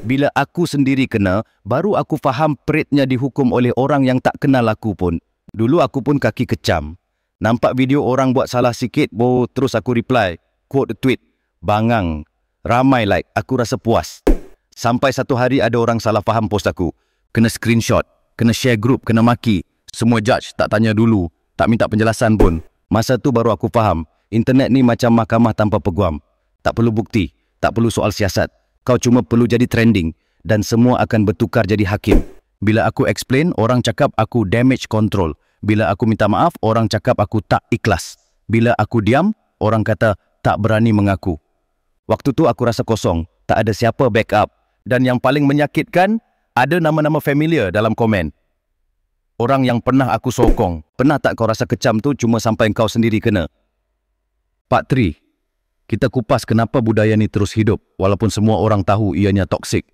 Bila aku sendiri kena, baru aku faham peritnya dihukum oleh orang yang tak kenal aku pun. Dulu aku pun kaki kecam. Nampak video orang buat salah sikit, terus aku reply, quote tweet, bangang. Ramai like, aku rasa puas. Sampai satu hari ada orang salah faham post aku. Kena screenshot, kena share group, kena maki. Semua judge, tak tanya dulu, tak minta penjelasan pun. Masa tu baru aku faham, internet ni macam mahkamah tanpa peguam. Tak perlu bukti, tak perlu soal siasat. Kau cuma perlu jadi trending dan semua akan bertukar jadi hakim. Bila aku explain, orang cakap aku damage control. Bila aku minta maaf, orang cakap aku tak ikhlas. Bila aku diam, orang kata tak berani mengaku. Waktu tu aku rasa kosong, tak ada siapa backup. Dan yang paling menyakitkan, ada nama-nama familiar dalam komen. Orang yang pernah aku sokong. Pernah tak kau rasa kecam tu cuma sampai kau sendiri kena? Part 3. Kita kupas kenapa budaya ni terus hidup walaupun semua orang tahu ianya toksik.